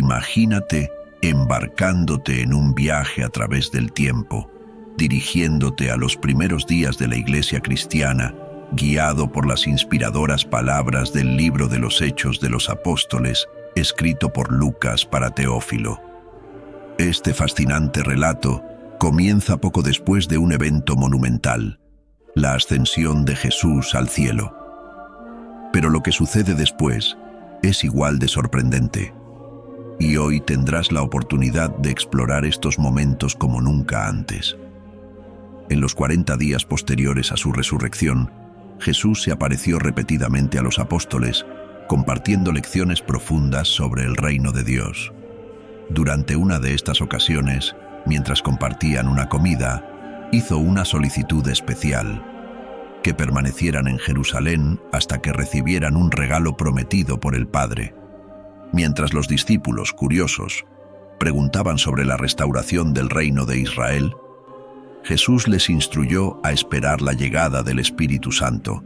Imagínate embarcándote en un viaje a través del tiempo, dirigiéndote a los primeros días de la Iglesia cristiana, guiado por las inspiradoras palabras del libro de los Hechos de los Apóstoles, escrito por Lucas para Teófilo. Este fascinante relato comienza poco después de un evento monumental, la ascensión de Jesús al cielo. Pero lo que sucede después es igual de sorprendente. Y hoy tendrás la oportunidad de explorar estos momentos como nunca antes. En los 40 días posteriores a su resurrección, Jesús se apareció repetidamente a los apóstoles, compartiendo lecciones profundas sobre el reino de Dios. Durante una de estas ocasiones, mientras compartían una comida, hizo una solicitud especial: que permanecieran en Jerusalén hasta que recibieran un regalo prometido por el Padre. Mientras los discípulos, curiosos, preguntaban sobre la restauración del reino de Israel, Jesús les instruyó a esperar la llegada del Espíritu Santo,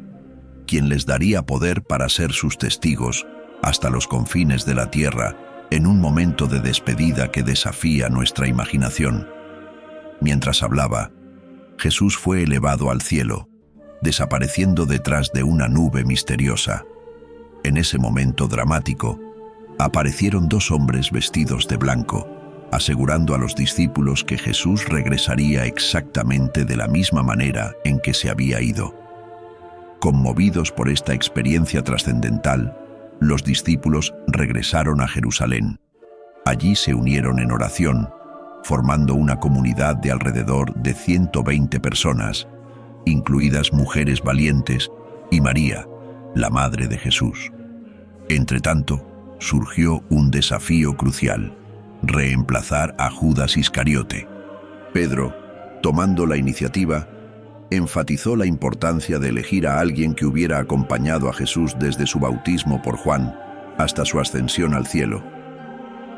quien les daría poder para ser sus testigos hasta los confines de la tierra, en un momento de despedida que desafía nuestra imaginación. Mientras hablaba, Jesús fue elevado al cielo, desapareciendo detrás de una nube misteriosa. En ese momento dramático, aparecieron dos hombres vestidos de blanco, asegurando a los discípulos que Jesús regresaría exactamente de la misma manera en que se había ido. Conmovidos por esta experiencia trascendental, los discípulos regresaron a Jerusalén. Allí se unieron en oración, formando una comunidad de alrededor de 120 personas, incluidas mujeres valientes y María, la madre de Jesús. Entretanto, surgió un desafío crucial: reemplazar a Judas Iscariote. Pedro, tomando la iniciativa, enfatizó la importancia de elegir a alguien que hubiera acompañado a Jesús desde su bautismo por Juan hasta su ascensión al cielo.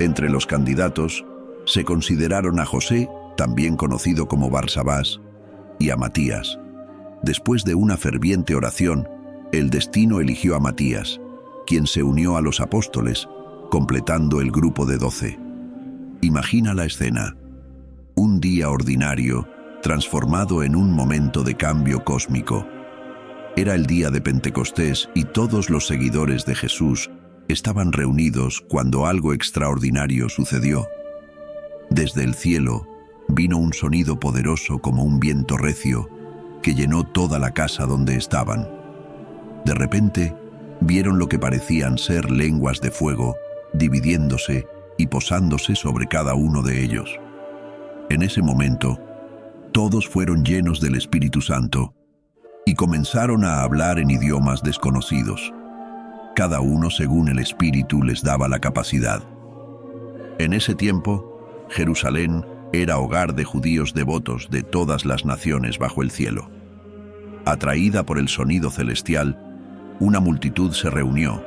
Entre los candidatos se consideraron a José, también conocido como Barsabás, y a Matías. Después de una ferviente oración, el destino eligió a Matías, quien se unió a los apóstoles, completando el grupo de 12. Imagina la escena: un día ordinario transformado en un momento de cambio cósmico. Era el día de Pentecostés y todos los seguidores de Jesús estaban reunidos cuando algo extraordinario sucedió. Desde el cielo vino un sonido poderoso como un viento recio que llenó toda la casa donde estaban. De repente, vieron lo que parecían ser lenguas de fuego, dividiéndose y posándose sobre cada uno de ellos. En ese momento, todos fueron llenos del Espíritu Santo y comenzaron a hablar en idiomas desconocidos, cada uno según el Espíritu les daba la capacidad. En ese tiempo, Jerusalén era hogar de judíos devotos de todas las naciones bajo el cielo. Atraída por el sonido celestial, una multitud se reunió,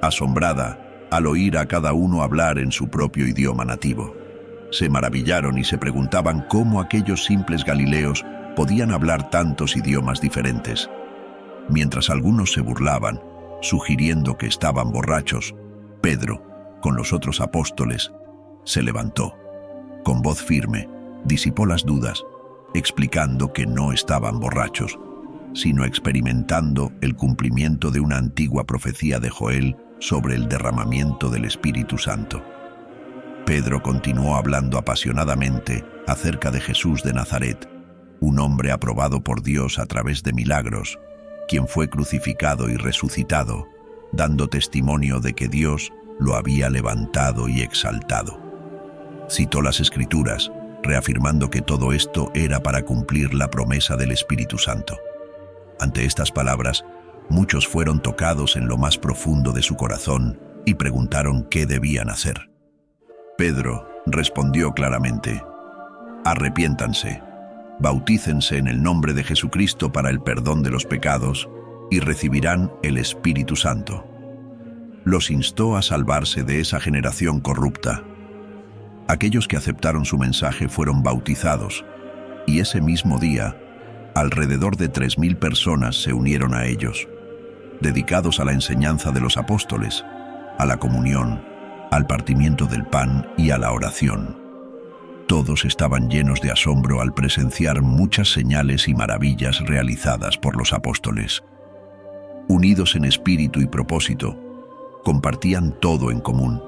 asombrada al oír a cada uno hablar en su propio idioma nativo. Se maravillaron y se preguntaban cómo aquellos simples galileos podían hablar tantos idiomas diferentes. Mientras algunos se burlaban, sugiriendo que estaban borrachos, Pedro, con los otros apóstoles, se levantó. Con voz firme, disipó las dudas, explicando que no estaban borrachos, sino experimentando el cumplimiento de una antigua profecía de Joel sobre el derramamiento del Espíritu Santo. Pedro continuó hablando apasionadamente acerca de Jesús de Nazaret, un hombre aprobado por Dios a través de milagros, quien fue crucificado y resucitado, dando testimonio de que Dios lo había levantado y exaltado. Citó las Escrituras, reafirmando que todo esto era para cumplir la promesa del Espíritu Santo. Ante estas palabras, muchos fueron tocados en lo más profundo de su corazón y preguntaron qué debían hacer. Pedro respondió claramente: arrepiéntanse, bautícense en el nombre de Jesucristo para el perdón de los pecados y recibirán el Espíritu Santo. Los instó a salvarse de esa generación corrupta. Aquellos que aceptaron su mensaje fueron bautizados, y ese mismo día, alrededor de 3.000 personas se unieron a ellos, dedicados a la enseñanza de los apóstoles, a la comunión al partimiento del pan y a la oración. Todos estaban llenos de asombro al presenciar muchas señales y maravillas realizadas por los apóstoles. Unidos en espíritu y propósito, compartían todo en común,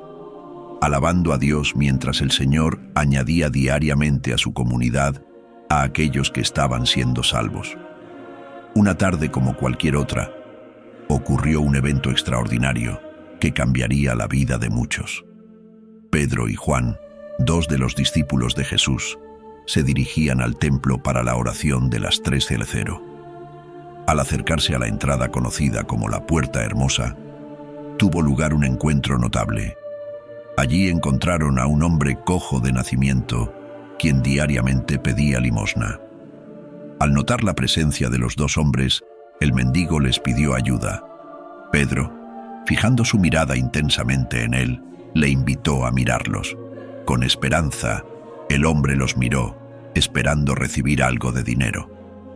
alabando a Dios mientras el Señor añadía diariamente a su comunidad a aquellos que estaban siendo salvos. Una tarde como cualquier otra, ocurrió un evento extraordinario que cambiaría la vida de muchos. Pedro y Juan, dos de los discípulos de Jesús, se dirigían al templo para la oración de las 3:00. Al acercarse a la entrada conocida como la Puerta Hermosa, tuvo lugar un encuentro notable. Allí encontraron a un hombre cojo de nacimiento, quien diariamente pedía limosna. Al notar la presencia de los dos hombres, el mendigo les pidió ayuda. Pedro, fijando su mirada intensamente en él, le invitó a mirarlos. Con esperanza, el hombre los miró, esperando recibir algo de dinero.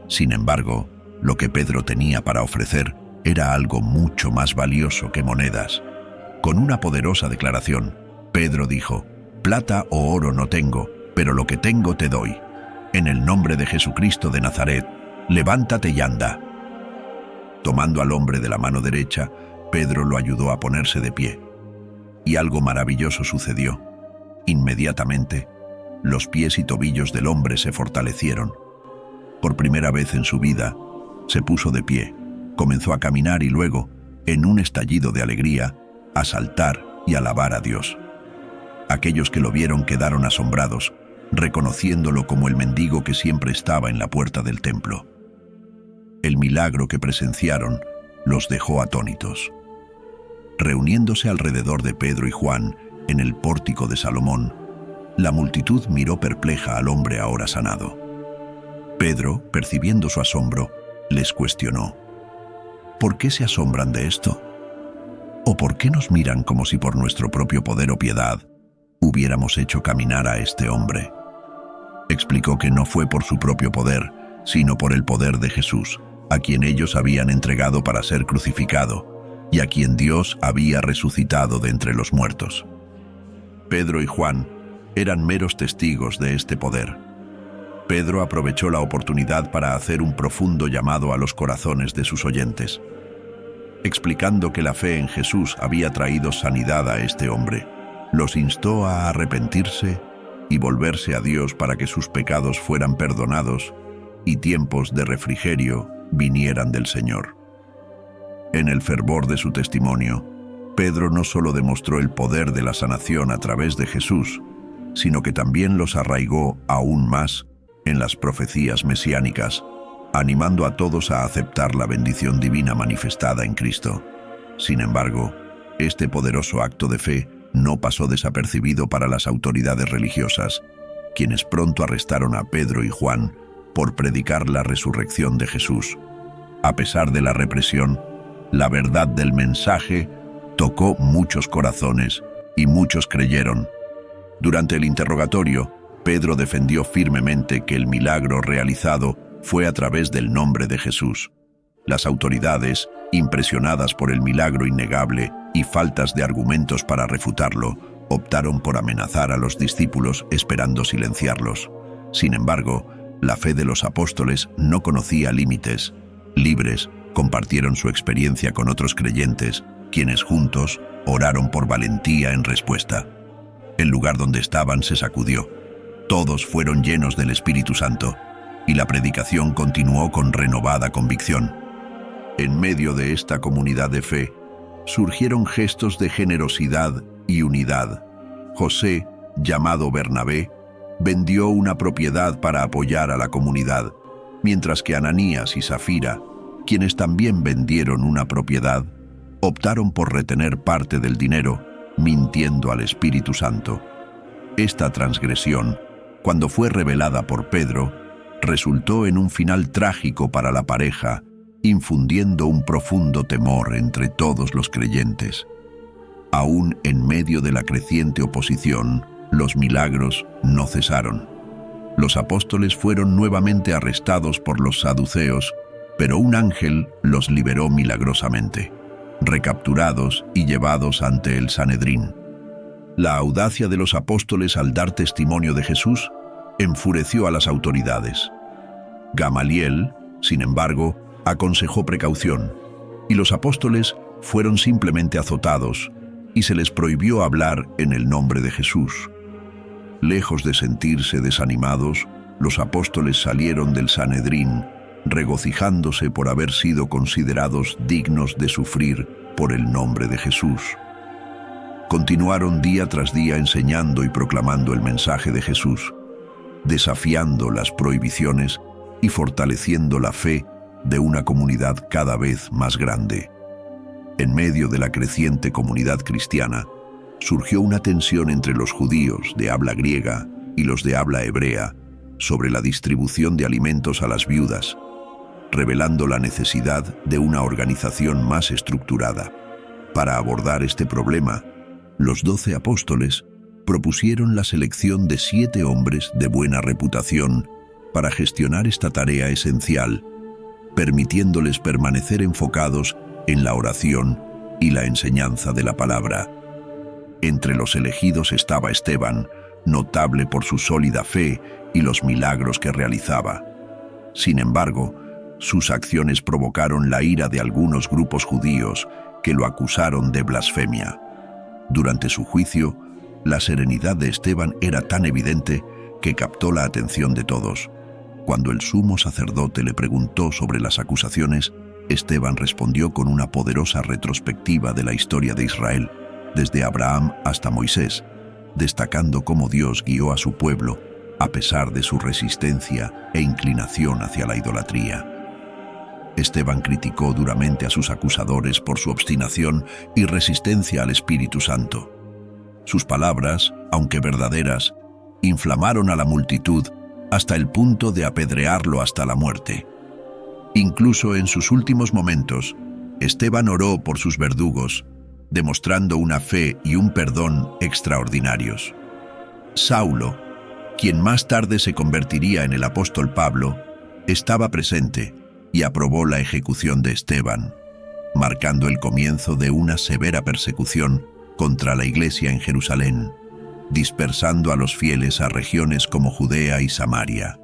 Sin embargo, lo que Pedro tenía para ofrecer era algo mucho más valioso que monedas. Con una poderosa declaración, Pedro dijo: «Plata o oro no tengo, pero lo que tengo te doy. En el nombre de Jesucristo de Nazaret, levántate y anda». Tomando al hombre de la mano derecha, Pedro lo ayudó a ponerse de pie. Y algo maravilloso sucedió. Inmediatamente, los pies y tobillos del hombre se fortalecieron. Por primera vez en su vida, se puso de pie, comenzó a caminar y luego, en un estallido de alegría, a saltar y alabar a Dios. Aquellos que lo vieron quedaron asombrados, reconociéndolo como el mendigo que siempre estaba en la puerta del templo. El milagro que presenciaron los dejó atónitos. Reuniéndose alrededor de Pedro y Juan en el pórtico de Salomón, la multitud miró perpleja al hombre ahora sanado. Pedro, percibiendo su asombro, les cuestionó: ¿por qué se asombran de esto? ¿O por qué nos miran como si por nuestro propio poder o piedad hubiéramos hecho caminar a este hombre? Explicó que no fue por su propio poder, sino por el poder de Jesús, a quien ellos habían entregado para ser crucificado, y a quien Dios había resucitado de entre los muertos. Pedro y Juan eran meros testigos de este poder. Pedro aprovechó la oportunidad para hacer un profundo llamado a los corazones de sus oyentes, explicando que la fe en Jesús había traído sanidad a este hombre. Los instó a arrepentirse y volverse a Dios para que sus pecados fueran perdonados y tiempos de refrigerio vinieran del Señor. En el fervor de su testimonio, Pedro no solo demostró el poder de la sanación a través de Jesús, sino que también los arraigó aún más en las profecías mesiánicas, animando a todos a aceptar la bendición divina manifestada en Cristo. Sin embargo, este poderoso acto de fe no pasó desapercibido para las autoridades religiosas, quienes pronto arrestaron a Pedro y Juan por predicar la resurrección de Jesús. A pesar de la represión, la verdad del mensaje tocó muchos corazones y muchos creyeron. Durante el interrogatorio, Pedro defendió firmemente que el milagro realizado fue a través del nombre de Jesús. Las autoridades, impresionadas por el milagro innegable y faltas de argumentos para refutarlo, optaron por amenazar a los discípulos esperando silenciarlos. Sin embargo, la fe de los apóstoles no conocía límites. Libres, compartieron su experiencia con otros creyentes, quienes juntos oraron por valentía en respuesta. El lugar donde estaban se sacudió. Todos fueron llenos del Espíritu Santo, y la predicación continuó con renovada convicción. En medio de esta comunidad de fe, surgieron gestos de generosidad y unidad. José, llamado Bernabé, vendió una propiedad para apoyar a la comunidad, mientras que Ananías y Safira, quienes también vendieron una propiedad, optaron por retener parte del dinero, mintiendo al Espíritu Santo. Esta transgresión, cuando fue revelada por Pedro, resultó en un final trágico para la pareja, infundiendo un profundo temor entre todos los creyentes. Aún en medio de la creciente oposición, los milagros no cesaron. Los apóstoles fueron nuevamente arrestados por los saduceos, pero un ángel los liberó milagrosamente, recapturados y llevados ante el Sanedrín. La audacia de los apóstoles al dar testimonio de Jesús enfureció a las autoridades. Gamaliel, sin embargo, aconsejó precaución, y los apóstoles fueron simplemente azotados y se les prohibió hablar en el nombre de Jesús. Lejos de sentirse desanimados, los apóstoles salieron del Sanedrín, regocijándose por haber sido considerados dignos de sufrir por el nombre de Jesús. Continuaron día tras día enseñando y proclamando el mensaje de Jesús, desafiando las prohibiciones y fortaleciendo la fe de una comunidad cada vez más grande. En medio de la creciente comunidad cristiana, surgió una tensión entre los judíos de habla griega y los de habla hebrea sobre la distribución de alimentos a las viudas, revelando la necesidad de una organización más estructurada. Para abordar este problema, los 12 apóstoles propusieron la selección de 7 hombres de buena reputación para gestionar esta tarea esencial, permitiéndoles permanecer enfocados en la oración y la enseñanza de la palabra. Entre los elegidos estaba Esteban, notable por su sólida fe y los milagros que realizaba. Sin embargo, sus acciones provocaron la ira de algunos grupos judíos que lo acusaron de blasfemia. Durante su juicio, la serenidad de Esteban era tan evidente que captó la atención de todos. Cuando el sumo sacerdote le preguntó sobre las acusaciones, Esteban respondió con una poderosa retrospectiva de la historia de Israel, desde Abraham hasta Moisés, destacando cómo Dios guió a su pueblo a pesar de su resistencia e inclinación hacia la idolatría. Esteban criticó duramente a sus acusadores por su obstinación y resistencia al Espíritu Santo. Sus palabras, aunque verdaderas, inflamaron a la multitud hasta el punto de apedrearlo hasta la muerte. Incluso en sus últimos momentos, Esteban oró por sus verdugos, demostrando una fe y un perdón extraordinarios. Saulo, quien más tarde se convertiría en el apóstol Pablo, estaba presente y aprobó la ejecución de Esteban, marcando el comienzo de una severa persecución contra la Iglesia en Jerusalén, dispersando a los fieles a regiones como Judea y Samaria.